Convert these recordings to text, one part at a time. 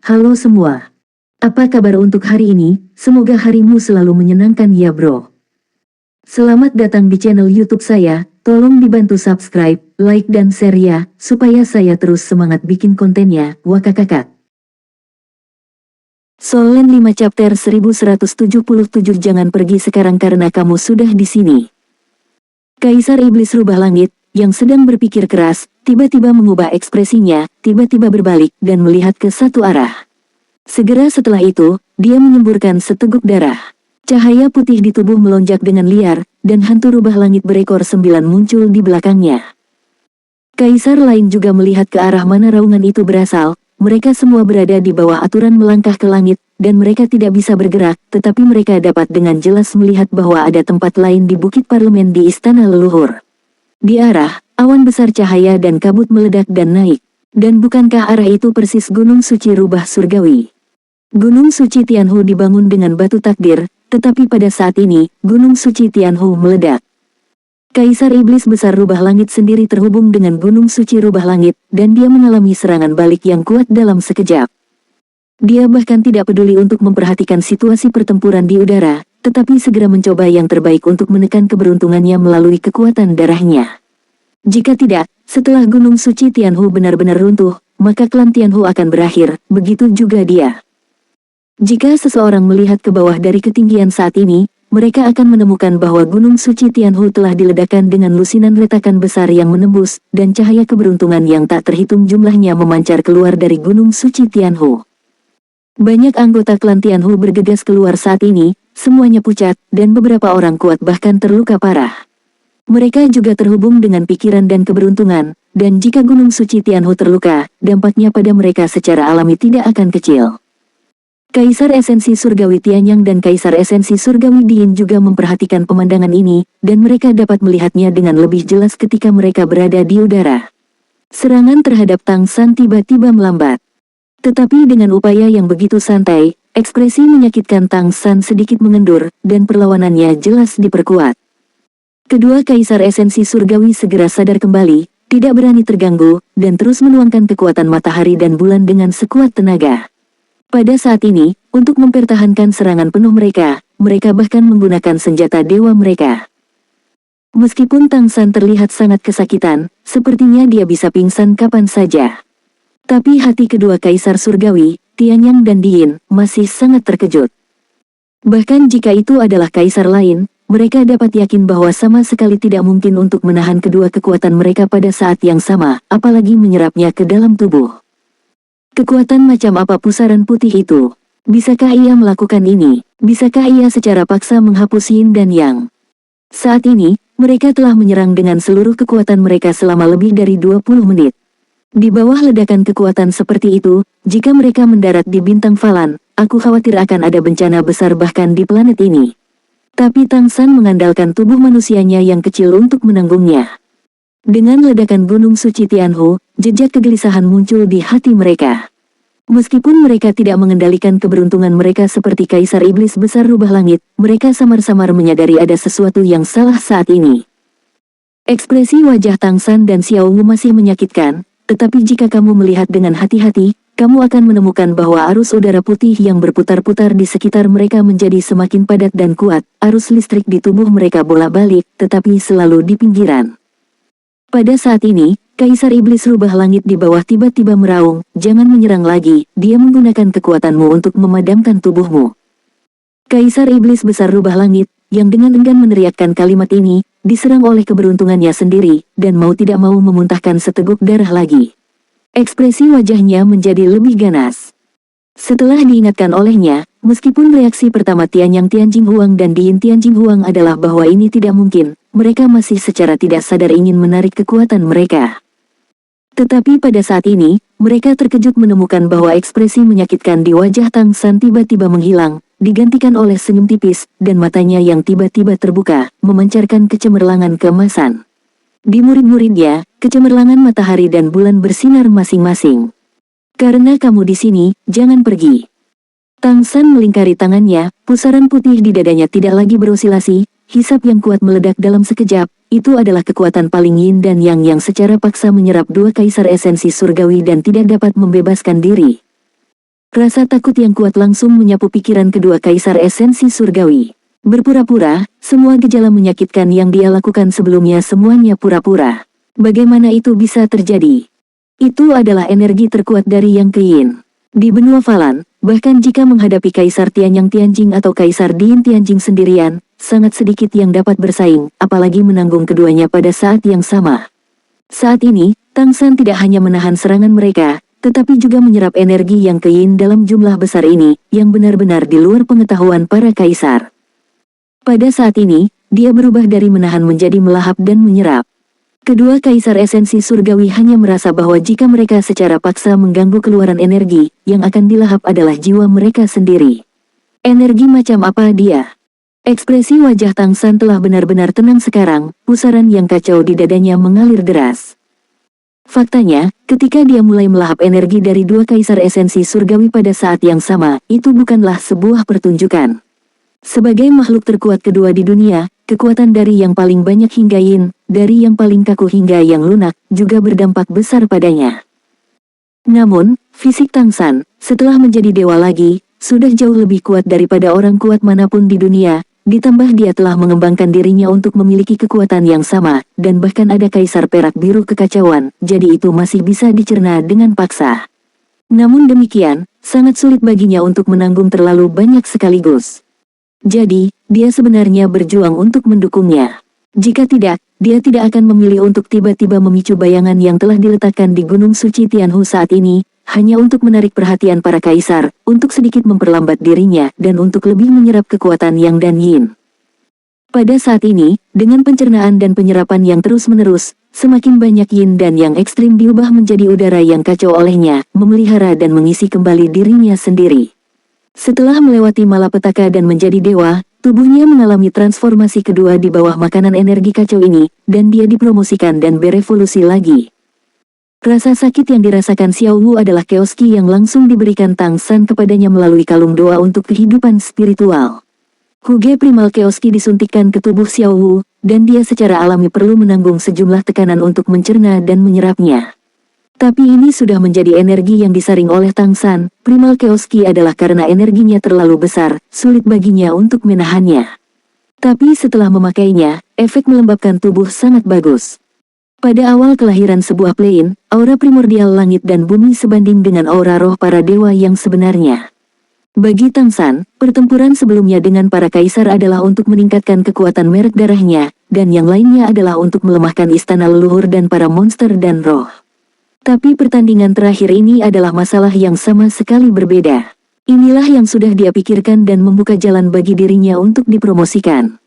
Halo semua. Apa kabar untuk hari ini? Semoga harimu selalu menyenangkan ya bro. Selamat datang di channel YouTube saya. Tolong dibantu subscribe, like dan share ya, supaya saya terus semangat bikin kontennya. Wakakakak. Solen 5 chapter 1177. Jangan pergi sekarang karena kamu sudah di sini. Kaisar Iblis Rubah Langit, yang sedang berpikir keras, tiba-tiba mengubah ekspresinya, tiba-tiba berbalik dan melihat ke satu arah. Segera setelah itu, dia menyemburkan seteguk darah. Cahaya putih di tubuh melonjak dengan liar, dan hantu rubah langit berekor 9 muncul di belakangnya. Kaisar lain juga melihat ke arah mana raungan itu berasal. Mereka semua berada di bawah aturan melangkah ke langit, dan mereka tidak bisa bergerak, tetapi mereka dapat dengan jelas melihat bahwa ada tempat lain di bukit parlemen di istana leluhur. Di arah, awan besar cahaya dan kabut meledak dan naik. Dan bukankah arah itu persis Gunung Suci Rubah Surgawi? Gunung Suci Tianhu dibangun dengan batu takdir, tetapi pada saat ini, Gunung Suci Tianhu meledak. Kaisar Iblis Besar Rubah Langit sendiri terhubung dengan Gunung Suci Rubah Langit, dan dia mengalami serangan balik yang kuat dalam sekejap. Dia bahkan tidak peduli untuk memperhatikan situasi pertempuran di udara, tetapi segera mencoba yang terbaik untuk menekan keberuntungannya melalui kekuatan darahnya. Jika tidak, setelah Gunung Suci Tianhu benar-benar runtuh, maka klan Tianhu akan berakhir, begitu juga dia. Jika seseorang melihat ke bawah dari ketinggian saat ini, mereka akan menemukan bahwa Gunung Suci Tianhu telah diledakkan dengan lusinan retakan besar yang menembus, dan cahaya keberuntungan yang tak terhitung jumlahnya memancar keluar dari Gunung Suci Tianhu. Banyak anggota klan Tianhu bergegas keluar saat ini, semuanya pucat, dan beberapa orang kuat bahkan terluka parah. Mereka juga terhubung dengan pikiran dan keberuntungan, dan jika Gunung Suci Tianhu terluka, dampaknya pada mereka secara alami tidak akan kecil. Kaisar Esensi Surgawi Tianyang dan Kaisar Esensi Surgawi Diin juga memperhatikan pemandangan ini, dan mereka dapat melihatnya dengan lebih jelas ketika mereka berada di udara. Serangan terhadap Tang San tiba-tiba melambat. Tetapi dengan upaya yang begitu santai, ekspresi menyakitkan Tang San sedikit mengendur, dan perlawanannya jelas diperkuat. Kedua Kaisar Esensi Surgawi segera sadar kembali, tidak berani terganggu, dan terus menuangkan kekuatan matahari dan bulan dengan sekuat tenaga. Pada saat ini, untuk mempertahankan serangan penuh mereka bahkan menggunakan senjata dewa mereka. Meskipun Tang San terlihat sangat kesakitan, sepertinya dia bisa pingsan kapan saja. Tapi hati kedua Kaisar Surgawi, Tianyang dan Diin, masih sangat terkejut. Bahkan jika itu adalah kaisar lain, mereka dapat yakin bahwa sama sekali tidak mungkin untuk menahan kedua kekuatan mereka pada saat yang sama, apalagi menyerapnya ke dalam tubuh. Kekuatan macam apa pusaran putih itu? Bisakah ia melakukan ini? Bisakah ia secara paksa menghapus Yin dan Yang? Saat ini, mereka telah menyerang dengan seluruh kekuatan mereka selama lebih dari 20 menit. Di bawah ledakan kekuatan seperti itu, jika mereka mendarat di bintang Falan, aku khawatir akan ada bencana besar bahkan di planet ini. Tapi Tang San mengandalkan tubuh manusianya yang kecil untuk menanggungnya. Dengan ledakan Gunung Suci Tianhu, jejak kegelisahan muncul di hati mereka. Meskipun mereka tidak mengendalikan keberuntungan mereka seperti Kaisar Iblis Besar Rubah Langit, mereka samar-samar menyadari ada sesuatu yang salah saat ini. Ekspresi wajah Tang San dan Xiao Wu masih menyakitkan, tetapi jika kamu melihat dengan hati-hati, kamu akan menemukan bahwa arus udara putih yang berputar-putar di sekitar mereka menjadi semakin padat dan kuat, arus listrik di tubuh mereka bolak-balik, tetapi selalu di pinggiran. Pada saat ini, Kaisar Iblis Rubah Langit di bawah tiba-tiba meraung, jangan menyerang lagi, dia menggunakan kekuatanmu untuk memadamkan tubuhmu. Kaisar Iblis Besar Rubah Langit, yang dengan enggan meneriakkan kalimat ini, diserang oleh keberuntungannya sendiri, dan mau tidak mau memuntahkan seteguk darah lagi. Ekspresi wajahnya menjadi lebih ganas. Setelah diingatkan olehnya, meskipun reaksi pertama Tianyang Tianjing Huang dan Diin Tianjing Huang adalah bahwa ini tidak mungkin, mereka masih secara tidak sadar ingin menarik kekuatan mereka. Tetapi pada saat ini, mereka terkejut menemukan bahwa ekspresi menyakitkan di wajah Tang San tiba-tiba menghilang, digantikan oleh senyum tipis, dan matanya yang tiba-tiba terbuka, memancarkan kecemerlangan keemasan. Di murid-muridnya, kecemerlangan matahari dan bulan bersinar masing-masing. Karena kamu di sini, jangan pergi. Tang San melingkari tangannya, pusaran putih di dadanya tidak lagi berosilasi, hisap yang kuat meledak dalam sekejap, itu adalah kekuatan paling yin dan yang secara paksa menyerap dua kaisar esensi surgawi dan tidak dapat membebaskan diri. Rasa takut yang kuat langsung menyapu pikiran kedua kaisar esensi surgawi. Berpura-pura, semua gejala menyakitkan yang dia lakukan sebelumnya semuanya pura-pura. Bagaimana itu bisa terjadi? Itu adalah energi terkuat dari Yang Keyin. Di benua Falan, bahkan jika menghadapi Kaisar Tianyang Tianjing atau Kaisar Diin Tianjing sendirian, sangat sedikit yang dapat bersaing, apalagi menanggung keduanya pada saat yang sama. Saat ini, Tang San tidak hanya menahan serangan mereka, tetapi juga menyerap energi Yang Keyin dalam jumlah besar ini, yang benar-benar di luar pengetahuan para kaisar. Pada saat ini, dia berubah dari menahan menjadi melahap dan menyerap. Kedua kaisar esensi surgawi hanya merasa bahwa jika mereka secara paksa mengganggu keluaran energi, yang akan dilahap adalah jiwa mereka sendiri. Energi macam apa dia? Ekspresi wajah Tang San telah benar-benar tenang sekarang, pusaran yang kacau di dadanya mengalir deras. Faktanya, ketika dia mulai melahap energi dari dua kaisar esensi surgawi pada saat yang sama, itu bukanlah sebuah pertunjukan. Sebagai makhluk terkuat kedua di dunia, kekuatan dari yang paling banyak hingga Yin, dari yang paling kaku hingga yang lunak, juga berdampak besar padanya. Namun, fisik Tang San, setelah menjadi dewa lagi, sudah jauh lebih kuat daripada orang kuat manapun di dunia. Ditambah dia telah mengembangkan dirinya untuk memiliki kekuatan yang sama, dan bahkan ada kaisar perak biru kekacauan, jadi itu masih bisa dicerna dengan paksa. Namun demikian, sangat sulit baginya untuk menanggung terlalu banyak sekaligus. Jadi, dia sebenarnya berjuang untuk mendukungnya. Jika tidak, dia tidak akan memilih untuk tiba-tiba memicu bayangan yang telah diletakkan di Gunung Suci Tianhu saat ini, hanya untuk menarik perhatian para kaisar, untuk sedikit memperlambat dirinya, dan untuk lebih menyerap kekuatan Yang dan Yin. Pada saat ini, dengan pencernaan dan penyerapan yang terus-menerus, semakin banyak Yin dan Yang ekstrim diubah menjadi udara yang kacau olehnya, memelihara dan mengisi kembali dirinya sendiri. Setelah melewati malapetaka dan menjadi dewa, tubuhnya mengalami transformasi kedua di bawah makanan energi kacau ini, dan dia dipromosikan dan berevolusi lagi. Rasa sakit yang dirasakan Xiao Wu adalah chaos Qi yang langsung diberikan Tang San kepadanya melalui kalung doa untuk kehidupan spiritual. Huge Primal Chaos Qi disuntikkan ke tubuh Xiao Wu, dan dia secara alami perlu menanggung sejumlah tekanan untuk mencerna dan menyerapnya. Tapi ini sudah menjadi energi yang disaring oleh Tang San. Primal Chaos Qi adalah karena energinya terlalu besar, sulit baginya untuk menahannya. Tapi setelah memakainya, efek melembabkan tubuh sangat bagus. Pada awal kelahiran sebuah plane, aura primordial langit dan bumi sebanding dengan aura roh para dewa yang sebenarnya. Bagi Tang San, pertempuran sebelumnya dengan para kaisar adalah untuk meningkatkan kekuatan merek darahnya, dan yang lainnya adalah untuk melemahkan istana leluhur dan para monster dan roh. Tapi pertandingan terakhir ini adalah masalah yang sama sekali berbeda. Inilah yang sudah dia pikirkan dan membuka jalan bagi dirinya untuk dipromosikan.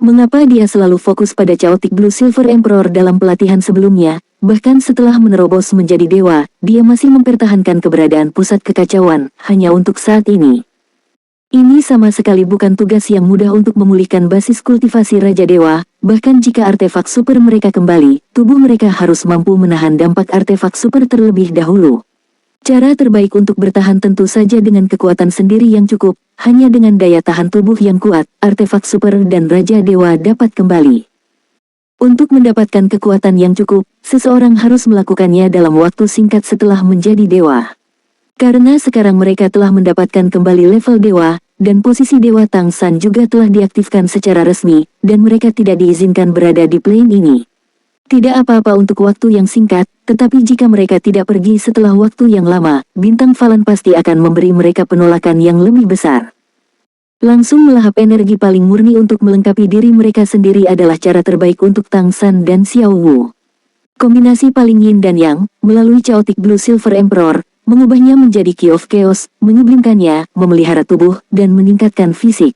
Mengapa dia selalu fokus pada Chaotic Blue Silver Emperor dalam pelatihan sebelumnya, bahkan setelah menerobos menjadi dewa, dia masih mempertahankan keberadaan pusat kekacauan, hanya untuk saat ini. Ini sama sekali bukan tugas yang mudah untuk memulihkan basis kultivasi Raja Dewa, bahkan jika artefak super mereka kembali, tubuh mereka harus mampu menahan dampak artefak super terlebih dahulu. Cara terbaik untuk bertahan tentu saja dengan kekuatan sendiri yang cukup, hanya dengan daya tahan tubuh yang kuat, artefak super dan Raja Dewa dapat kembali. Untuk mendapatkan kekuatan yang cukup, seseorang harus melakukannya dalam waktu singkat setelah menjadi dewa. Karena sekarang mereka telah mendapatkan kembali level dewa, dan posisi Dewa Tang San juga telah diaktifkan secara resmi, dan mereka tidak diizinkan berada di plane ini. Tidak apa-apa untuk waktu yang singkat, tetapi jika mereka tidak pergi setelah waktu yang lama, bintang Falan pasti akan memberi mereka penolakan yang lebih besar. Langsung melahap energi paling murni untuk melengkapi diri mereka sendiri adalah cara terbaik untuk Tang San dan Xiao Wu. Kombinasi paling Yin dan Yang, melalui Chaotic Blue Silver Emperor, mengubahnya menjadi Key of Chaos, menyublimkannya, memelihara tubuh, dan meningkatkan fisik.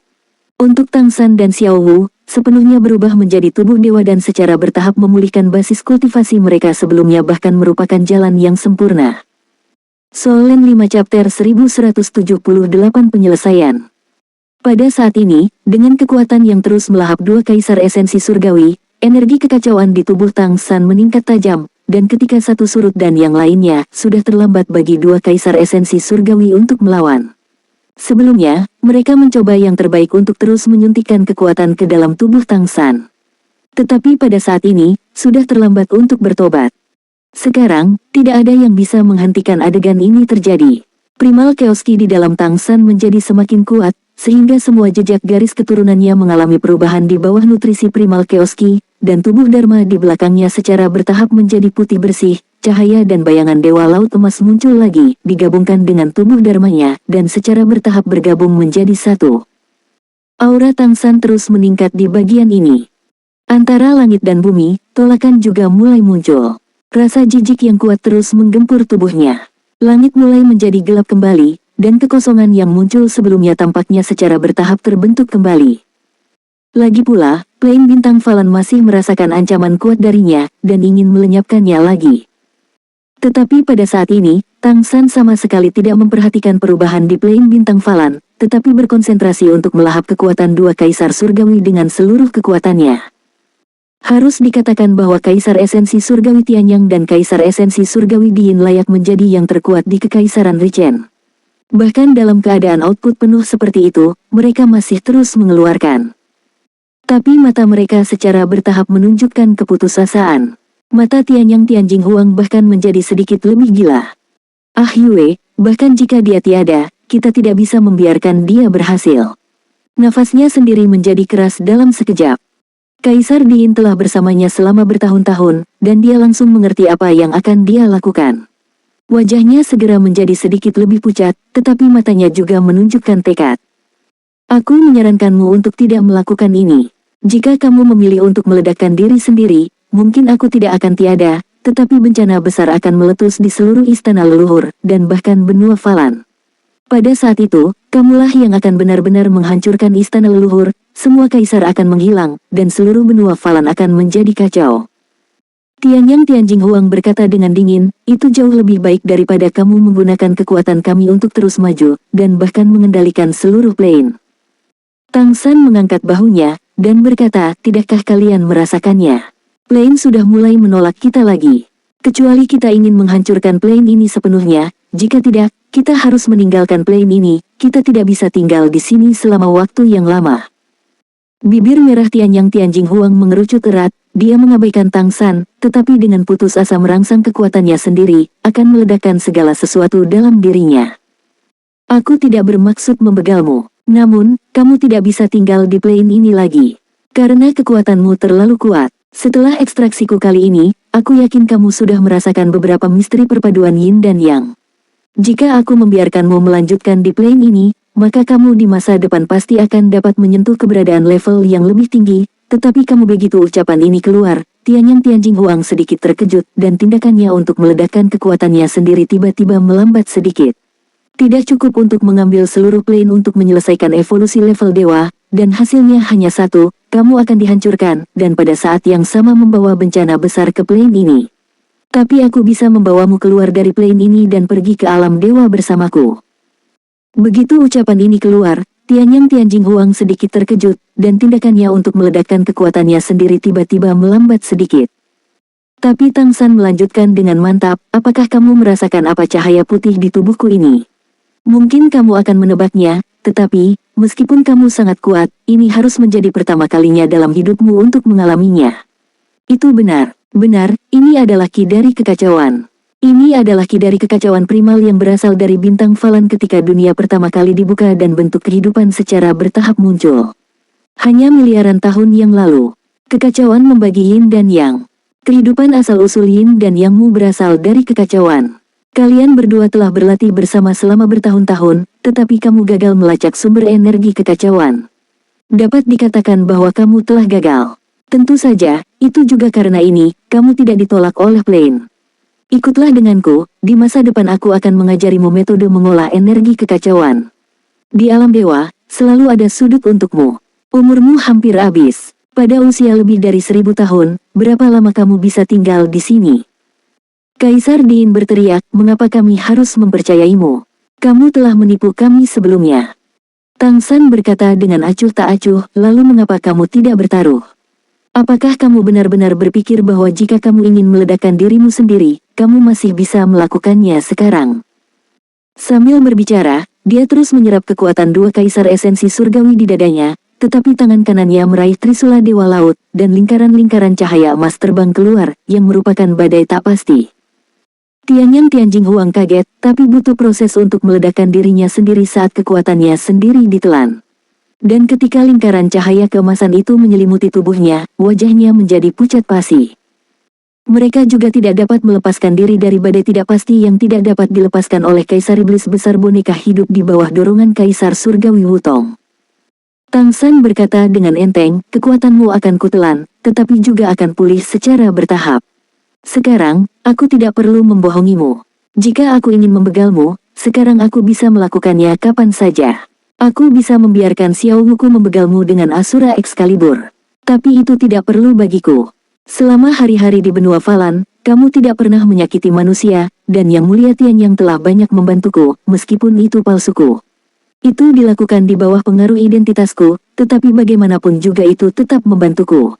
Untuk Tang San dan Xiao Wu, sepenuhnya berubah menjadi tubuh dewa dan secara bertahap memulihkan basis kultivasi mereka sebelumnya bahkan merupakan jalan yang sempurna. Soul Land 5 Chapter 1178 Penyelesaian. Pada saat ini, dengan kekuatan yang terus melahap dua kaisar esensi surgawi, energi kekacauan di tubuh Tang San meningkat tajam, dan ketika satu surut dan yang lainnya, sudah terlambat bagi dua kaisar esensi surgawi untuk melawan. Sebelumnya, mereka mencoba yang terbaik untuk terus menyuntikkan kekuatan ke dalam tubuh Tang San. Tetapi pada saat ini, sudah terlambat untuk bertobat. Sekarang, tidak ada yang bisa menghentikan adegan ini terjadi. Primal Chaos Ki di dalam Tang San menjadi semakin kuat, sehingga semua jejak garis keturunannya mengalami perubahan di bawah nutrisi Primal Chaos Ki, dan tubuh Dharma di belakangnya secara bertahap menjadi putih bersih. Cahaya dan bayangan Dewa Laut Emas muncul lagi, digabungkan dengan tubuh Dharmanya, dan secara bertahap bergabung menjadi satu. Aura Tang San terus meningkat di bagian ini. Antara langit dan bumi, tolakan juga mulai muncul. Rasa jijik yang kuat terus menggempur tubuhnya. Langit mulai menjadi gelap kembali, dan kekosongan yang muncul sebelumnya tampaknya secara bertahap terbentuk kembali. Lagi pula, Plain Bintang Falan masih merasakan ancaman kuat darinya, dan ingin melenyapkannya lagi. Tetapi pada saat ini, Tang San sama sekali tidak memperhatikan perubahan di Plain Bintang Falan, tetapi berkonsentrasi untuk melahap kekuatan dua kaisar surgawi dengan seluruh kekuatannya. Harus dikatakan bahwa Kaisar Esensi Surgawi Tianyang dan Kaisar Esensi Surgawi Diin layak menjadi yang terkuat di Kekaisaran Richen. Bahkan dalam keadaan output penuh seperti itu, mereka masih terus mengeluarkan. Tapi mata mereka secara bertahap menunjukkan keputusasaan. Mata Tianyang Tianjing Huang bahkan menjadi sedikit lebih gila. Ah Yue, bahkan jika dia tiada, kita tidak bisa membiarkan dia berhasil. Nafasnya sendiri menjadi keras dalam sekejap. Kaisar Diin telah bersamanya selama bertahun-tahun, dan dia langsung mengerti apa yang akan dia lakukan. Wajahnya segera menjadi sedikit lebih pucat, tetapi matanya juga menunjukkan tekad. Aku menyarankanmu untuk tidak melakukan ini. Jika kamu memilih untuk meledakkan diri sendiri, mungkin aku tidak akan tiada, tetapi bencana besar akan meletus di seluruh istana leluhur, dan bahkan benua Falan. Pada saat itu, kamulah yang akan benar-benar menghancurkan istana leluhur, semua kaisar akan menghilang, dan seluruh benua Falan akan menjadi kacau. Tianyang Tianjing Huang berkata dengan dingin, itu jauh lebih baik daripada kamu menggunakan kekuatan kami untuk terus maju, dan bahkan mengendalikan seluruh Plain. Tang San mengangkat bahunya, dan berkata, tidakkah kalian merasakannya? Plain sudah mulai menolak kita lagi. Kecuali kita ingin menghancurkan Plain ini sepenuhnya, jika tidak, kita harus meninggalkan Plain ini, kita tidak bisa tinggal di sini selama waktu yang lama. Bibir merah Tianyang Tianjing Huang mengerucut erat, dia mengabaikan Tang San, tetapi dengan putus asa merangsang kekuatannya sendiri, akan meledakkan segala sesuatu dalam dirinya. Aku tidak bermaksud membegalmu. Namun, kamu tidak bisa tinggal di Plain ini lagi. Karena kekuatanmu terlalu kuat. Setelah ekstraksiku kali ini, aku yakin kamu sudah merasakan beberapa misteri perpaduan Yin dan Yang. Jika aku membiarkanmu melanjutkan di Plain ini, maka kamu di masa depan pasti akan dapat menyentuh keberadaan level yang lebih tinggi, tetapi kamu begitu ucapan ini keluar, Tianyang Tianjing Huang sedikit terkejut dan tindakannya untuk meledakkan kekuatannya sendiri tiba-tiba melambat sedikit. Tidak cukup untuk mengambil seluruh Plain untuk menyelesaikan evolusi level dewa, dan hasilnya hanya satu, kamu akan dihancurkan, dan pada saat yang sama membawa bencana besar ke Plain ini. Tapi aku bisa membawamu keluar dari Plain ini dan pergi ke alam dewa bersamaku. Begitu ucapan ini keluar, Tianyang Tianjing Huang sedikit terkejut, dan tindakannya untuk meledakkan kekuatannya sendiri tiba-tiba melambat sedikit. Tapi Tang San melanjutkan dengan mantap, apakah kamu merasakan apa cahaya putih di tubuhku ini? Mungkin kamu akan menebaknya, tetapi, meskipun kamu sangat kuat, ini harus menjadi pertama kalinya dalam hidupmu untuk mengalaminya. Itu benar, ini adalah ki dari kekacauan. Ini adalah ki dari kekacauan primal yang berasal dari bintang Falan ketika dunia pertama kali dibuka dan bentuk kehidupan secara bertahap muncul. Hanya miliaran tahun yang lalu, kekacauan membagi Yin dan Yang. Kehidupan asal-usul Yin dan Yang-mu berasal dari kekacauan. Kalian berdua telah berlatih bersama selama bertahun-tahun, tetapi kamu gagal melacak sumber energi kekacauan. Dapat dikatakan bahwa kamu telah gagal. Tentu saja, itu juga karena ini, kamu tidak ditolak oleh Plain. Ikutlah denganku, di masa depan aku akan mengajarimu metode mengolah energi kekacauan. Di alam dewa, selalu ada sudut untukmu. Umurmu hampir habis. Pada usia lebih dari 1000 tahun, berapa lama kamu bisa tinggal di sini? Kaisar Diin berteriak, mengapa kami harus mempercayaimu? Kamu telah menipu kami sebelumnya. Tang San berkata dengan acuh tak acuh, lalu mengapa kamu tidak bertaruh? Apakah kamu benar-benar berpikir bahwa jika kamu ingin meledakkan dirimu sendiri, kamu masih bisa melakukannya sekarang? Sambil berbicara, dia terus menyerap kekuatan dua kaisar esensi surgawi di dadanya, tetapi tangan kanannya meraih Trisula Dewa Laut, dan lingkaran-lingkaran cahaya emas terbang keluar, yang merupakan badai tak pasti. Tianyang Tianjing Huang kaget, tapi butuh proses untuk meledakkan dirinya sendiri saat kekuatannya sendiri ditelan. Dan ketika lingkaran cahaya keemasan itu menyelimuti tubuhnya, wajahnya menjadi pucat pasi. Mereka juga tidak dapat melepaskan diri dari badai tidak pasti yang tidak dapat dilepaskan oleh Kaisar Iblis besar boneka hidup di bawah dorongan Kaisar Surgawi Wutong. Tang San berkata dengan enteng, kekuatanmu akan kutelan, tetapi juga akan pulih secara bertahap. Sekarang, aku tidak perlu membohongimu. Jika aku ingin membegalmu, sekarang aku bisa melakukannya kapan saja. Aku bisa membiarkan Xiao Wuku membegalmu dengan Asura Excalibur. Tapi itu tidak perlu bagiku. Selama hari-hari di benua Falan, kamu tidak pernah menyakiti manusia, dan Yang Mulia Tian yang telah banyak membantuku, meskipun itu palsuku. Itu dilakukan di bawah pengaruh identitasku, tetapi bagaimanapun juga itu tetap membantuku.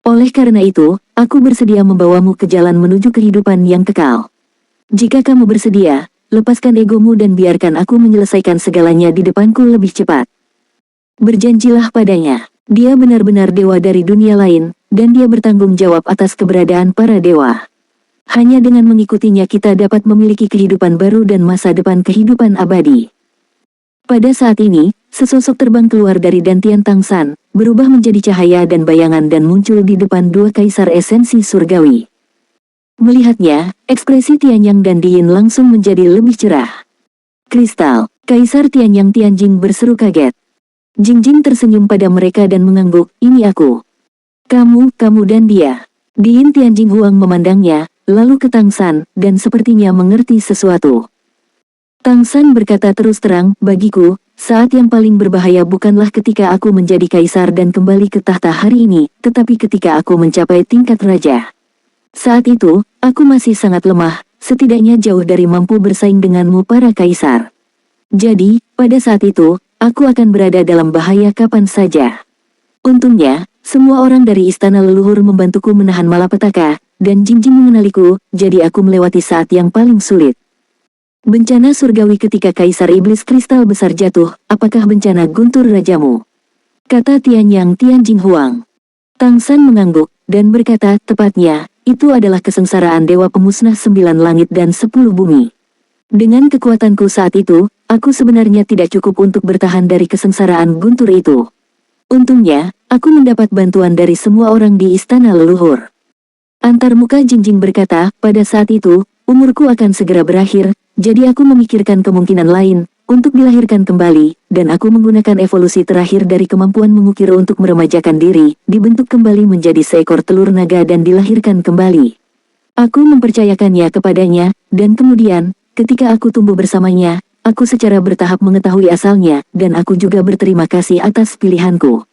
Oleh karena itu, aku bersedia membawamu ke jalan menuju kehidupan yang kekal. Jika kamu bersedia, lepaskan egomu dan biarkan aku menyelesaikan segalanya di depanku lebih cepat. Berjanjilah padanya. Dia benar-benar dewa dari dunia lain, dan dia bertanggung jawab atas keberadaan para dewa. Hanya dengan mengikutinya kita dapat memiliki kehidupan baru dan masa depan kehidupan abadi. Pada saat ini, sesosok terbang keluar dari dantian Tang San, berubah menjadi cahaya dan bayangan dan muncul di depan dua kaisar esensi surgawi. Melihatnya, ekspresi Tianyang dan Diin langsung menjadi lebih cerah. Kristal, Kaisar Tianyang Tianjing berseru kaget. Jingjing tersenyum pada mereka dan mengangguk, ini aku. Kamu dan dia. Diin Tianjing Huang memandangnya, lalu ke Tang San, dan sepertinya mengerti sesuatu. Tang San berkata terus terang, bagiku, saat yang paling berbahaya bukanlah ketika aku menjadi kaisar dan kembali ke tahta hari ini, tetapi ketika aku mencapai tingkat raja. Saat itu, aku masih sangat lemah, setidaknya jauh dari mampu bersaing denganmu para kaisar. Jadi, pada saat itu, aku akan berada dalam bahaya kapan saja. Untungnya, semua orang dari istana leluhur membantuku menahan malapetaka, dan Jingjing mengenaliku, jadi aku melewati saat yang paling sulit. Bencana surgawi ketika Kaisar Iblis Kristal Besar jatuh, apakah bencana guntur rajamu? Kata Tianyang Tianjing Huang. Tang San mengangguk, dan berkata, tepatnya, itu adalah kesengsaraan Dewa Pemusnah 9 langit dan 10 bumi. Dengan kekuatanku saat itu, aku sebenarnya tidak cukup untuk bertahan dari kesengsaraan guntur itu. Untungnya, aku mendapat bantuan dari semua orang di istana leluhur. Antarmuka Jingjing berkata, pada saat itu, umurku akan segera berakhir, jadi aku memikirkan kemungkinan lain, untuk dilahirkan kembali, dan aku menggunakan evolusi terakhir dari kemampuan mengukir untuk meremajakan diri, dibentuk kembali menjadi seekor telur naga dan dilahirkan kembali. Aku mempercayakannya kepadanya, dan kemudian, ketika aku tumbuh bersamanya, aku secara bertahap mengetahui asalnya, dan aku juga berterima kasih atas pilihanku.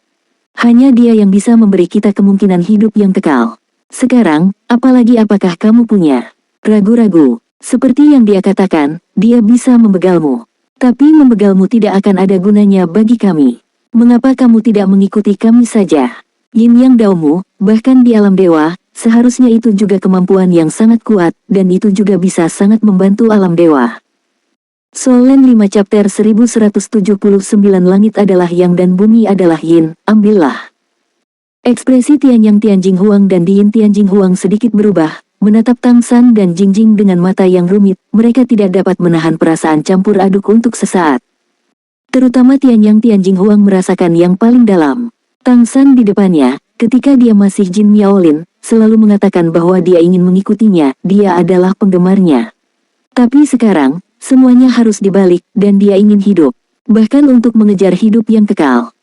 Hanya dia yang bisa memberi kita kemungkinan hidup yang kekal. Sekarang, apalagi apakah kamu punya ragu-ragu? Seperti yang dia katakan, dia bisa membegalmu. Tapi membegalmu tidak akan ada gunanya bagi kami. Mengapa kamu tidak mengikuti kami saja? Yin Yang Daomu, bahkan di alam dewa, seharusnya itu juga kemampuan yang sangat kuat, dan itu juga bisa sangat membantu alam dewa. Solen 5 chapter 1179 langit adalah Yang dan bumi adalah Yin, ambillah. Ekspresi Tianyang Tianjing Huang dan Diin Tianjing Huang sedikit berubah. Menatap Tang San dan Jingjing dengan mata yang rumit, mereka tidak dapat menahan perasaan campur aduk untuk sesaat. Terutama Tianyang Tianjing Huang merasakan yang paling dalam. Tang San di depannya, ketika dia masih Jin Miaolin, selalu mengatakan bahwa dia ingin mengikutinya, dia adalah penggemarnya. Tapi sekarang, semuanya harus dibalik, dan dia ingin hidup. Bahkan untuk mengejar hidup yang kekal.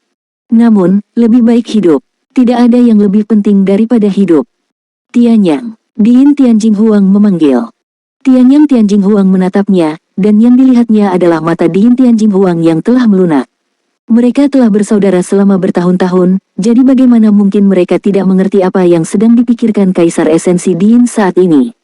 Namun, lebih baik hidup. Tidak ada yang lebih penting daripada hidup. Tianyang. Diin Tianjing Huang memanggil. Tianyang Tianjing Huang menatapnya, dan yang dilihatnya adalah mata Diin Tianjing Huang yang telah melunak. Mereka telah bersaudara selama bertahun-tahun, jadi bagaimana mungkin mereka tidak mengerti apa yang sedang dipikirkan Kaisar Esensi Diin saat ini?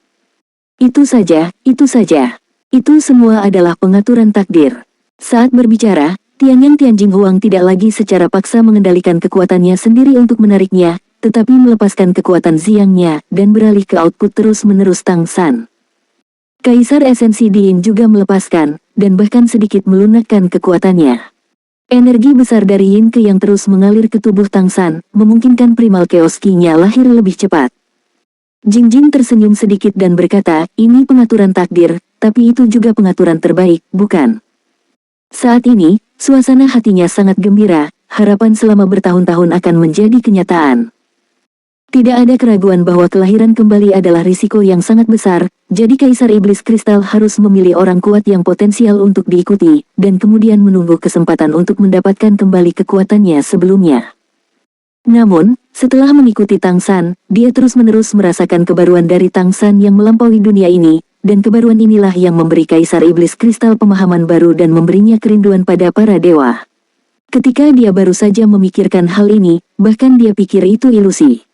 Itu saja, itu saja. Itu semua adalah pengaturan takdir. Saat berbicara, Tianyang Tianjing Huang tidak lagi secara paksa mengendalikan kekuatannya sendiri untuk menariknya, tetapi melepaskan kekuatan Xiangnya, dan beralih ke output terus-menerus Tang San. Kaisar Esensi Diin juga melepaskan, dan bahkan sedikit melunakkan kekuatannya. Energi besar dari Yin Ke yang terus mengalir ke tubuh Tang San, memungkinkan primal chaos Qi-nya lahir lebih cepat. Jingjing tersenyum sedikit dan berkata, ini pengaturan takdir, tapi itu juga pengaturan terbaik, bukan? Saat ini, suasana hatinya sangat gembira, harapan selama bertahun-tahun akan menjadi kenyataan. Tidak ada keraguan bahwa kelahiran kembali adalah risiko yang sangat besar, jadi Kaisar Iblis Kristal harus memilih orang kuat yang potensial untuk diikuti, dan kemudian menunggu kesempatan untuk mendapatkan kembali kekuatannya sebelumnya. Namun, setelah mengikuti Tang San, dia terus-menerus merasakan kebaruan dari Tang San yang melampaui dunia ini, dan kebaruan inilah yang memberi Kaisar Iblis Kristal pemahaman baru dan memberinya kerinduan pada para dewa. Ketika dia baru saja memikirkan hal ini, bahkan dia pikir itu ilusi.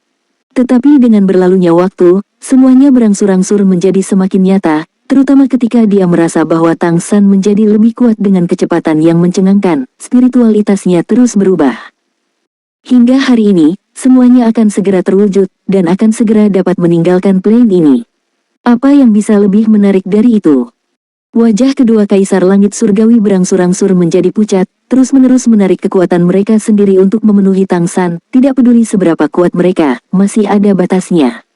Tetapi dengan berlalunya waktu, semuanya berangsur-angsur menjadi semakin nyata, terutama ketika dia merasa bahwa Tang San menjadi lebih kuat dengan kecepatan yang mencengangkan, spiritualitasnya terus berubah. Hingga hari ini, semuanya akan segera terwujud, dan akan segera dapat meninggalkan plane ini. Apa yang bisa lebih menarik dari itu? Wajah kedua Kaisar Langit Surgawi berangsur-angsur menjadi pucat, terus-menerus menarik kekuatan mereka sendiri untuk memenuhi Tang San, tidak peduli seberapa kuat mereka, masih ada batasnya.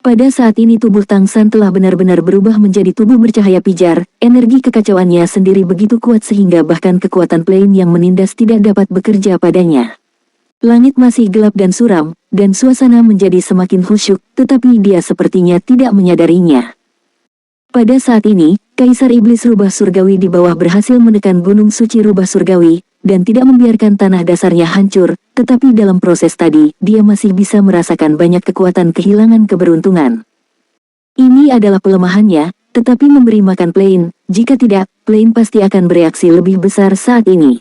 Pada saat ini tubuh Tang San telah benar-benar berubah menjadi tubuh bercahaya pijar, energi kekacauannya sendiri begitu kuat sehingga bahkan kekuatan plane yang menindas tidak dapat bekerja padanya. Langit masih gelap dan suram, dan suasana menjadi semakin khusyuk, tetapi dia sepertinya tidak menyadarinya. Pada saat ini, Kaisar Iblis Rubah Surgawi di bawah berhasil menekan Gunung Suci Rubah Surgawi, dan tidak membiarkan tanah dasarnya hancur, tetapi dalam proses tadi, dia masih bisa merasakan banyak kekuatan kehilangan keberuntungan. Ini adalah pelemahannya, tetapi memberi makan plane, jika tidak, plane pasti akan bereaksi lebih besar saat ini.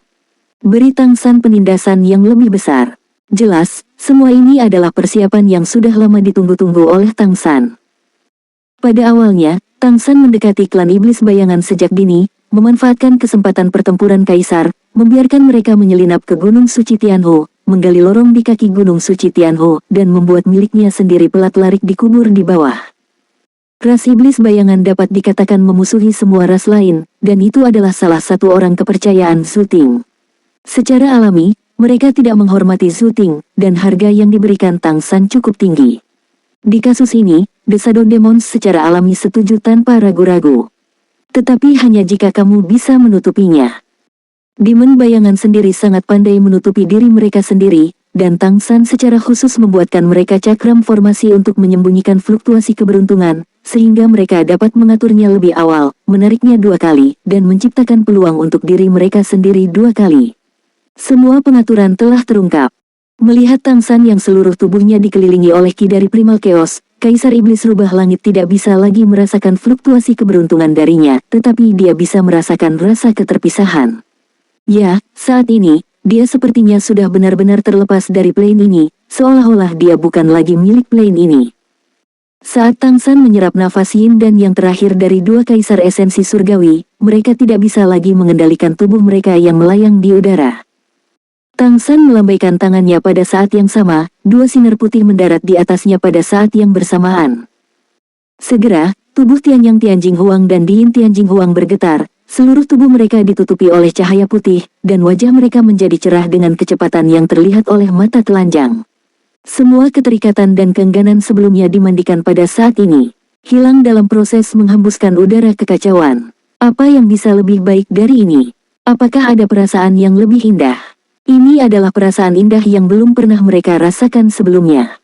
Beri Tang San penindasan yang lebih besar. Jelas, semua ini adalah persiapan yang sudah lama ditunggu-tunggu oleh Tang San. Pada awalnya, Tang San mendekati klan iblis bayangan sejak dini, memanfaatkan kesempatan pertempuran Kaisar, membiarkan mereka menyelinap ke Gunung Suci Tianho, menggali lorong di kaki Gunung Suci Tianho, dan membuat miliknya sendiri pelat larik dikubur di bawah. Ras iblis bayangan dapat dikatakan memusuhi semua ras lain, dan itu adalah salah satu orang kepercayaan Zhu Ting. Secara alami, mereka tidak menghormati Zhu Ting, dan harga yang diberikan Tang San cukup tinggi. Di kasus ini, The Shadow Demons secara alami setuju tanpa ragu-ragu. Tetapi hanya jika kamu bisa menutupinya. Demon bayangan sendiri sangat pandai menutupi diri mereka sendiri, dan Tang San secara khusus membuatkan mereka cakram formasi untuk menyembunyikan fluktuasi keberuntungan, sehingga mereka dapat mengaturnya lebih awal, menariknya 2 kali, dan menciptakan peluang untuk diri mereka sendiri 2 kali. Semua pengaturan telah terungkap. Melihat Tang San yang seluruh tubuhnya dikelilingi oleh ki dari Primal Chaos, Kaisar Iblis Rubah Langit tidak bisa lagi merasakan fluktuasi keberuntungan darinya, tetapi dia bisa merasakan rasa keterpisahan. Ya, saat ini, dia sepertinya sudah benar-benar terlepas dari plane ini, seolah-olah dia bukan lagi milik plane ini. Saat Tang San menyerap nafas yin dan yang terakhir dari 2 Kaisar Esensi Surgawi, mereka tidak bisa lagi mengendalikan tubuh mereka yang melayang di udara. Tang San melambaikan tangannya pada saat yang sama, 2 sinar putih mendarat di atasnya pada saat yang bersamaan. Segera, tubuh Tianyang Tianjing Huang dan Diin Tianjing Huang bergetar, seluruh tubuh mereka ditutupi oleh cahaya putih, dan wajah mereka menjadi cerah dengan kecepatan yang terlihat oleh mata telanjang. Semua keterikatan dan keengganan sebelumnya dimandikan pada saat ini, hilang dalam proses menghembuskan udara kekacauan. Apa yang bisa lebih baik dari ini? Apakah ada perasaan yang lebih indah? Ini adalah perasaan indah yang belum pernah mereka rasakan sebelumnya.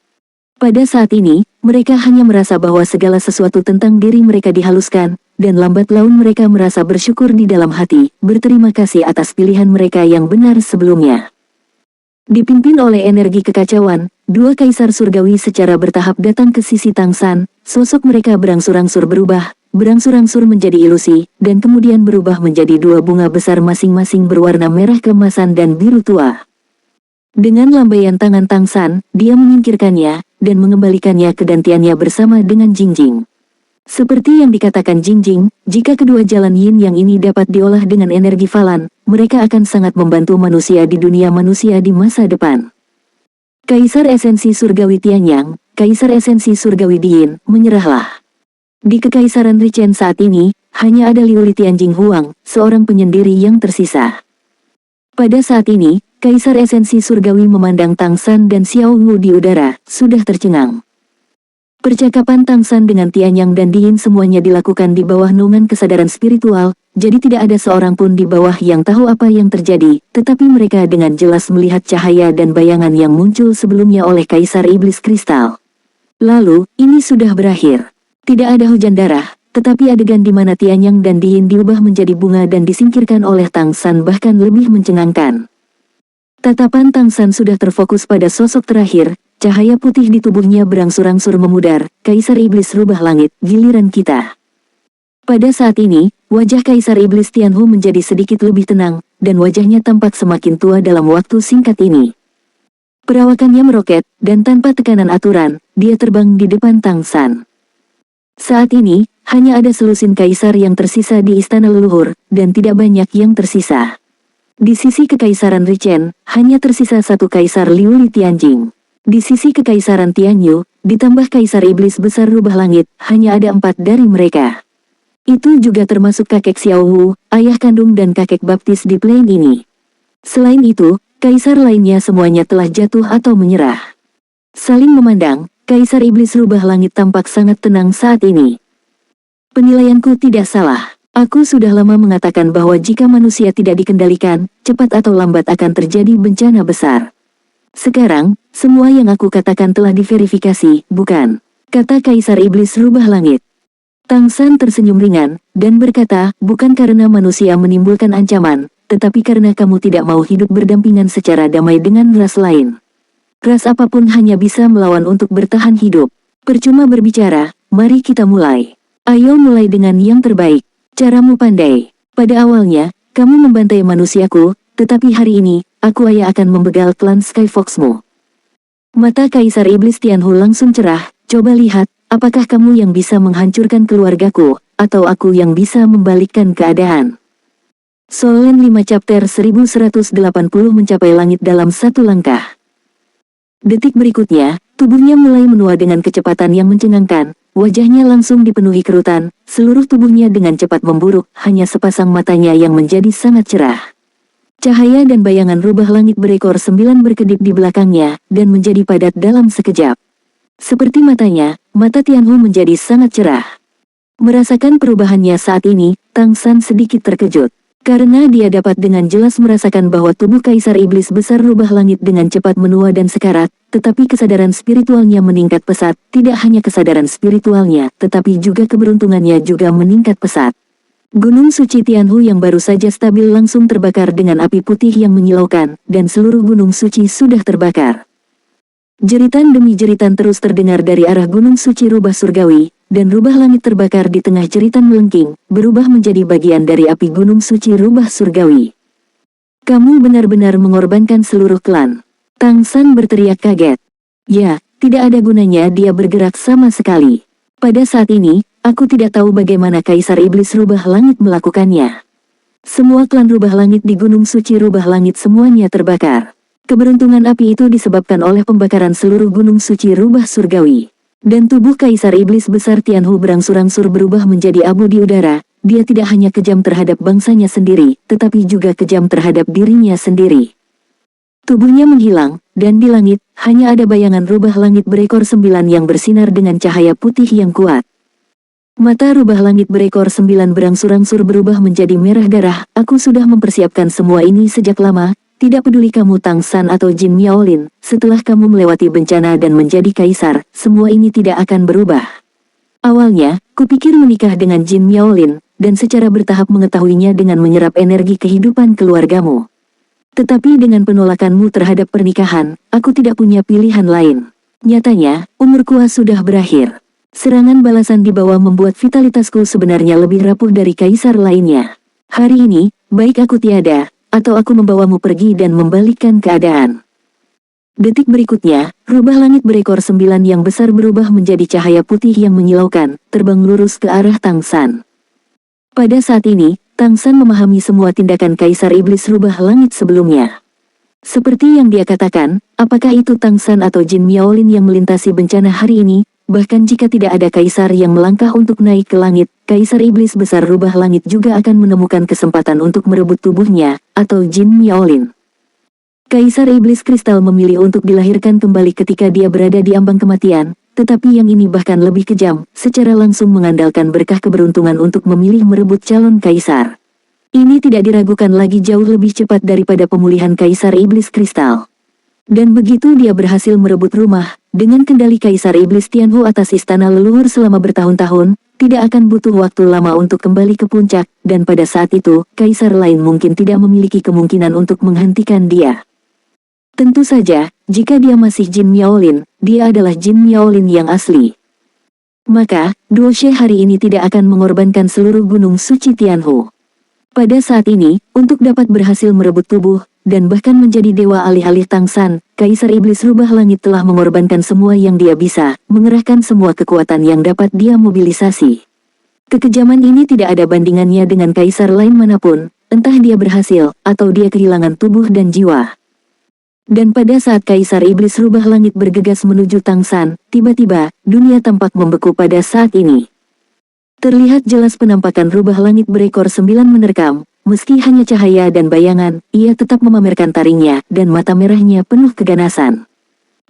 Pada saat ini, mereka hanya merasa bahwa segala sesuatu tentang diri mereka dihaluskan, dan lambat laun mereka merasa bersyukur di dalam hati, berterima kasih atas pilihan mereka yang benar sebelumnya. Dipimpin oleh energi kekacauan, 2 Kaisar Surgawi secara bertahap datang ke sisi Tang San, sosok mereka berangsur-angsur berubah, berangsur-angsur menjadi ilusi, dan kemudian berubah menjadi 2 bunga besar masing-masing berwarna merah keemasan dan biru tua. Dengan lambaian tangan Tang San, dia menyingkirkannya, dan mengembalikannya ke dantiannya bersama dengan Jingjing. Seperti yang dikatakan Jingjing, jika kedua jalan yin yang ini dapat diolah dengan energi Falan, mereka akan sangat membantu manusia di dunia manusia di masa depan. Kaisar Esensi Surgawi Tianyang, Kaisar Esensi Surgawi Diin, menyerahlah. Di Kekaisaran Richen saat ini, hanya ada Liu Li Tianjing Huang, seorang penyendiri yang tersisa. Pada saat ini, Kaisar Esensi Surgawi memandang Tang San dan Xiao Wu di udara, sudah tercengang. Percakapan Tang San dengan Tianyang dan Diin semuanya dilakukan di bawah naungan kesadaran spiritual, jadi tidak ada seorang pun di bawah yang tahu apa yang terjadi, tetapi mereka dengan jelas melihat cahaya dan bayangan yang muncul sebelumnya oleh Kaisar Iblis Kristal. Lalu, ini sudah berakhir. Tidak ada hujan darah, tetapi adegan di mana Tianyang dan Diin diubah menjadi bunga dan disingkirkan oleh Tang San bahkan lebih mencengangkan. Tatapan Tang San sudah terfokus pada sosok terakhir, cahaya putih di tubuhnya berangsur-angsur memudar. Kaisar Iblis Rubah Langit, giliran kita. Pada saat ini, wajah Kaisar Iblis Tianhu menjadi sedikit lebih tenang, dan wajahnya tampak semakin tua dalam waktu singkat ini. Perawakannya meroket, dan tanpa tekanan aturan, dia terbang di depan Tang San. Saat ini, hanya ada selusin kaisar yang tersisa di istana leluhur, dan tidak banyak yang tersisa. Di sisi Kekaisaran Richen, hanya tersisa satu Kaisar Liu Li Tianjing. Di sisi Kekaisaran Tianyu, ditambah Kaisar Iblis Besar Rubah Langit, hanya ada 4 dari mereka. Itu juga termasuk kakek Xiao Wu, ayah kandung dan kakek baptis di plain ini. Selain itu, kaisar lainnya semuanya telah jatuh atau menyerah. Saling memandang, Kaisar Iblis Rubah Langit tampak sangat tenang saat ini. Penilaianku tidak salah. Aku sudah lama mengatakan bahwa jika manusia tidak dikendalikan, cepat atau lambat akan terjadi bencana besar. Sekarang, semua yang aku katakan telah diverifikasi, bukan? Kata Kaisar Iblis Rubah Langit. Tang San tersenyum ringan, dan berkata, bukan karena manusia menimbulkan ancaman, tetapi karena kamu tidak mau hidup berdampingan secara damai dengan ras lain. Ras apapun hanya bisa melawan untuk bertahan hidup. Percuma berbicara, mari kita mulai. Ayo mulai dengan yang terbaik. Caramu pandai. Pada awalnya, kamu membantai manusiaku, tetapi hari ini, aku akan membegal klan Skyfoxmu. Mata Kaisar Iblis Tianhu langsung cerah, coba lihat, apakah kamu yang bisa menghancurkan keluargaku, atau aku yang bisa membalikkan keadaan. Solen 5 chapter 1180 mencapai langit dalam satu langkah. Detik berikutnya, tubuhnya mulai menua dengan kecepatan yang mencengangkan. Wajahnya langsung dipenuhi kerutan, seluruh tubuhnya dengan cepat memburuk, hanya sepasang matanya yang menjadi sangat cerah. Cahaya dan bayangan rubah langit berekor 9 berkedip di belakangnya, dan menjadi padat dalam sekejap. Seperti matanya, mata Tianhu menjadi sangat cerah. Merasakan perubahannya saat ini, Tang San sedikit terkejut. Karena dia dapat dengan jelas merasakan bahwa tubuh Kaisar Iblis Besar Rubah Langit dengan cepat menua dan sekarat, tetapi kesadaran spiritualnya meningkat pesat, tidak hanya kesadaran spiritualnya, tetapi juga keberuntungannya juga meningkat pesat. Gunung suci Tianhu yang baru saja stabil langsung terbakar dengan api putih yang menyilaukan, dan seluruh gunung suci sudah terbakar. Jeritan demi jeritan terus terdengar dari arah gunung suci Rubah Surgawi, dan rubah langit terbakar di tengah jeritan melengking, berubah menjadi bagian dari api gunung suci Rubah Surgawi. Kamu benar-benar mengorbankan seluruh klan. Tang San berteriak kaget. Ya, tidak ada gunanya dia bergerak sama sekali. Pada saat ini, aku tidak tahu bagaimana Kaisar Iblis Rubah Langit melakukannya. Semua klan Rubah Langit di gunung suci Rubah Langit semuanya terbakar. Keberuntungan api itu disebabkan oleh pembakaran seluruh gunung suci Rubah Surgawi. Dan tubuh Kaisar Iblis Besar Tianhu berangsur-angsur berubah menjadi abu di udara. Dia tidak hanya kejam terhadap bangsanya sendiri, tetapi juga kejam terhadap dirinya sendiri. Tubuhnya menghilang, dan di langit, hanya ada bayangan rubah langit berekor 9 yang bersinar dengan cahaya putih yang kuat. Mata rubah langit berekor 9 berangsur-angsur berubah menjadi merah darah. Aku sudah mempersiapkan semua ini sejak lama. Tidak peduli kamu Tang San atau Jin Miaolin, setelah kamu melewati bencana dan menjadi kaisar, semua ini tidak akan berubah. Awalnya, kupikir menikah dengan Jin Miaolin, dan secara bertahap mengetahuinya dengan menyerap energi kehidupan keluargamu. Tetapi dengan penolakanmu terhadap pernikahan, aku tidak punya pilihan lain. Nyatanya, umurku sudah berakhir. Serangan balasan di bawah membuat vitalitasku sebenarnya lebih rapuh dari kaisar lainnya. Hari ini, baik aku tiada, atau aku membawamu pergi dan membalikkan keadaan. Detik berikutnya, rubah langit berekor 9 yang besar berubah menjadi cahaya putih yang menyilaukan, terbang lurus ke arah Tang San. Pada saat ini, Tang San memahami semua tindakan Kaisar Iblis Rubah Langit sebelumnya. Seperti yang dia katakan, apakah itu Tang San atau Jin Miaolin yang melintasi bencana hari ini? Bahkan jika tidak ada kaisar yang melangkah untuk naik ke langit, Kaisar Iblis Besar Rubah Langit juga akan menemukan kesempatan untuk merebut tubuhnya, atau Jin Miaolin. Kaisar Iblis Kristal memilih untuk dilahirkan kembali ketika dia berada di ambang kematian, tetapi yang ini bahkan lebih kejam, secara langsung mengandalkan berkah keberuntungan untuk memilih merebut calon kaisar. Ini tidak diragukan lagi jauh lebih cepat daripada pemulihan Kaisar Iblis Kristal. Dan begitu dia berhasil merebut rumah, dengan kendali Kaisar Iblis Tianhu atas istana leluhur selama bertahun-tahun, tidak akan butuh waktu lama untuk kembali ke puncak, dan pada saat itu, kaisar lain mungkin tidak memiliki kemungkinan untuk menghentikan dia. Tentu saja, jika dia masih Jin Miaolin, dia adalah Jin Miaolin yang asli. Maka, Duoshe hari ini tidak akan mengorbankan seluruh gunung suci Tianhu. Pada saat ini, untuk dapat berhasil merebut tubuh, dan bahkan menjadi dewa alih-alih Tangsan, Kaisar Iblis Rubah Langit telah mengorbankan semua yang dia bisa, mengerahkan semua kekuatan yang dapat dia mobilisasi. Kekejaman ini tidak ada bandingannya dengan kaisar lain manapun, entah dia berhasil, atau dia kehilangan tubuh dan jiwa. Dan pada saat Kaisar Iblis Rubah Langit bergegas menuju Tangsan, tiba-tiba, dunia tampak membeku pada saat ini. Terlihat jelas penampakan rubah langit berekor 9 menerkam, meski hanya cahaya dan bayangan, ia tetap memamerkan taringnya, dan mata merahnya penuh keganasan.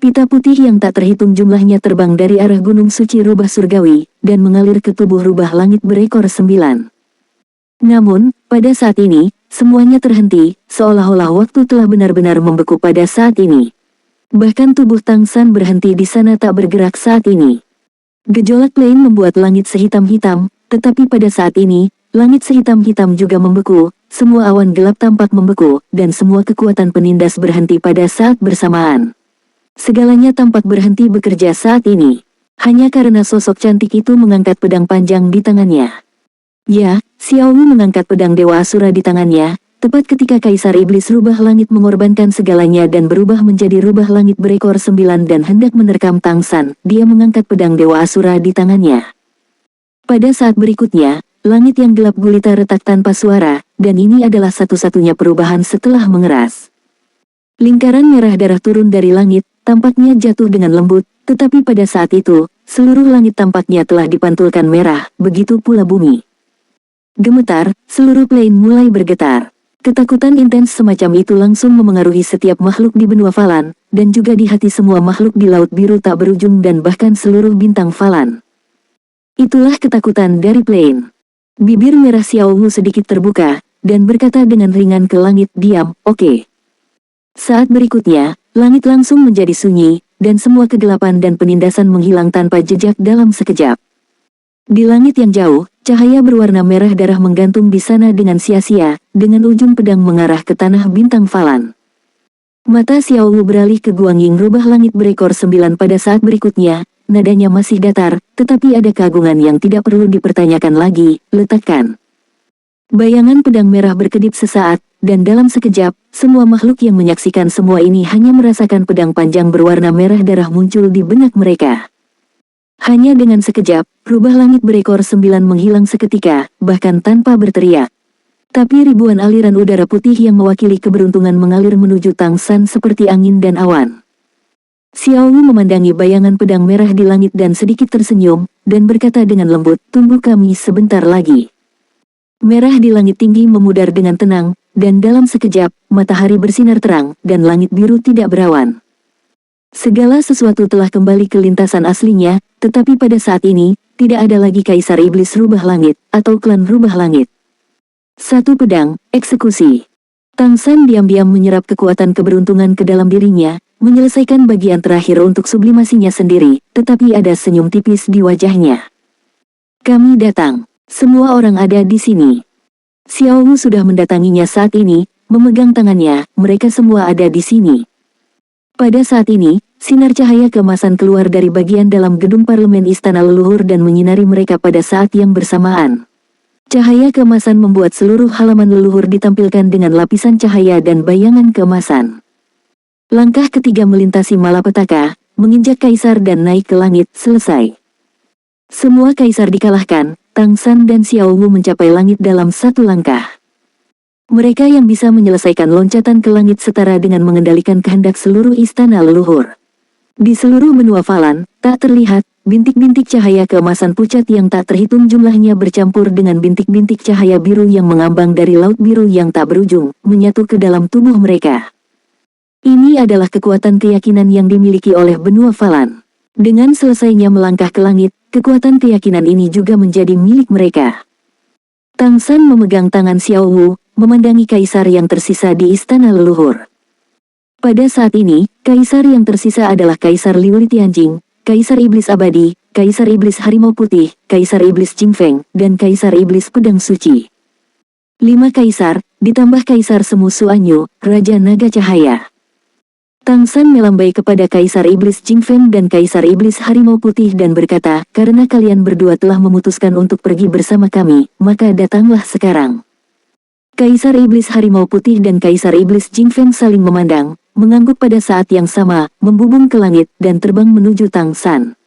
Pita putih yang tak terhitung jumlahnya terbang dari arah gunung suci rubah surgawi, dan mengalir ke tubuh rubah langit berekor 9. Namun, pada saat ini, semuanya terhenti, seolah-olah waktu telah benar-benar membeku pada saat ini. Bahkan tubuh Tangsan berhenti di sana tak bergerak saat ini. Gejolak plain membuat langit sehitam-hitam, tetapi pada saat ini, langit sehitam-hitam juga membeku, semua awan gelap tampak membeku, dan semua kekuatan penindas berhenti pada saat bersamaan. Segalanya tampak berhenti bekerja saat ini, hanya karena sosok cantik itu mengangkat pedang panjang di tangannya. Ya, Xiao Wu mengangkat pedang Dewa Asura di tangannya, tepat ketika Kaisar Iblis Rubah Langit mengorbankan segalanya dan berubah menjadi rubah langit berekor 9 dan hendak menerkam Tangsan, dia mengangkat pedang Dewa Asura di tangannya. Pada saat berikutnya, langit yang gelap gulita retak tanpa suara, dan ini adalah satu-satunya perubahan setelah mengeras. Lingkaran merah darah turun dari langit, tampaknya jatuh dengan lembut, tetapi pada saat itu, seluruh langit tampaknya telah dipantulkan merah, begitu pula bumi. Gemetar, seluruh plain mulai bergetar. Ketakutan intens semacam itu langsung memengaruhi setiap makhluk di benua Falan, dan juga di hati semua makhluk di Laut Biru tak berujung dan bahkan seluruh bintang Falan. Itulah ketakutan dari plain. Bibir merah Xiao Wu sedikit terbuka, dan berkata dengan ringan ke langit, "Diam, oke." Saat berikutnya, langit langsung menjadi sunyi, dan semua kegelapan dan penindasan menghilang tanpa jejak dalam sekejap. Di langit yang jauh, cahaya berwarna merah darah menggantung di sana dengan sia-sia, dengan ujung pedang mengarah ke tanah bintang Falan. Mata Xiao Wu beralih ke Guangying rubah langit berekor 9 pada saat berikutnya, nadanya masih datar, tetapi ada keagungan yang tidak perlu dipertanyakan lagi, letakkan. Bayangan pedang merah berkedip sesaat, dan dalam sekejap, semua makhluk yang menyaksikan semua ini hanya merasakan pedang panjang berwarna merah darah muncul di benak mereka. Hanya dengan sekejap, rubah langit berekor 9 menghilang seketika, bahkan tanpa berteriak. Tapi ribuan aliran udara putih yang mewakili keberuntungan mengalir menuju Tangsan seperti angin dan awan. Xiao Wu memandangi bayangan pedang merah di langit dan sedikit tersenyum, dan berkata dengan lembut, "Tunggu kami sebentar lagi." Merah di langit tinggi memudar dengan tenang, dan dalam sekejap, matahari bersinar terang, dan langit biru tidak berawan. Segala sesuatu telah kembali ke lintasan aslinya, tetapi pada saat ini, tidak ada lagi Kaisar Iblis Rubah Langit, atau klan Rubah Langit. Satu pedang, eksekusi. Tangsan diam-diam menyerap kekuatan keberuntungan ke dalam dirinya, menyelesaikan bagian terakhir untuk sublimasinya sendiri, tetapi ada senyum tipis di wajahnya. "Kami datang. Semua orang ada di sini." Xiao Wu sudah mendatanginya saat ini, memegang tangannya, "Mereka semua ada di sini." Pada saat ini, sinar cahaya keemasan keluar dari bagian dalam gedung parlemen istana leluhur dan menyinari mereka pada saat yang bersamaan. Cahaya keemasan membuat seluruh halaman leluhur ditampilkan dengan lapisan cahaya dan bayangan keemasan. Langkah ketiga melintasi malapetaka, menginjak kaisar dan naik ke langit, selesai. Semua kaisar dikalahkan, Tangsan dan Xiao Wu mencapai langit dalam satu langkah. Mereka yang bisa menyelesaikan loncatan ke langit setara dengan mengendalikan kehendak seluruh istana leluhur. Di seluruh benua Falan, tak terlihat, bintik-bintik cahaya keemasan pucat yang tak terhitung jumlahnya bercampur dengan bintik-bintik cahaya biru yang mengambang dari laut biru yang tak berujung, menyatu ke dalam tubuh mereka. Ini adalah kekuatan keyakinan yang dimiliki oleh benua Falan. Dengan selesainya melangkah ke langit, kekuatan keyakinan ini juga menjadi milik mereka. Tang San memegang tangan Xiao Wu, memandangi kaisar yang tersisa di istana leluhur. Pada saat ini, kaisar yang tersisa adalah Kaisar Liu Tianjing, Kaisar Iblis Abadi, Kaisar Iblis Harimau Putih, Kaisar Iblis Jingfeng, dan Kaisar Iblis Pedang Suci. 5 kaisar, ditambah Kaisar Semu Suanyu, Raja Naga Cahaya. Tang San melambai kepada Kaisar Iblis Jingfeng dan Kaisar Iblis Harimau Putih dan berkata, karena kalian berdua telah memutuskan untuk pergi bersama kami, maka datanglah sekarang. Kaisar Iblis Harimau Putih dan Kaisar Iblis Jingfeng saling memandang, mengangguk pada saat yang sama, membubung ke langit dan terbang menuju Tang San.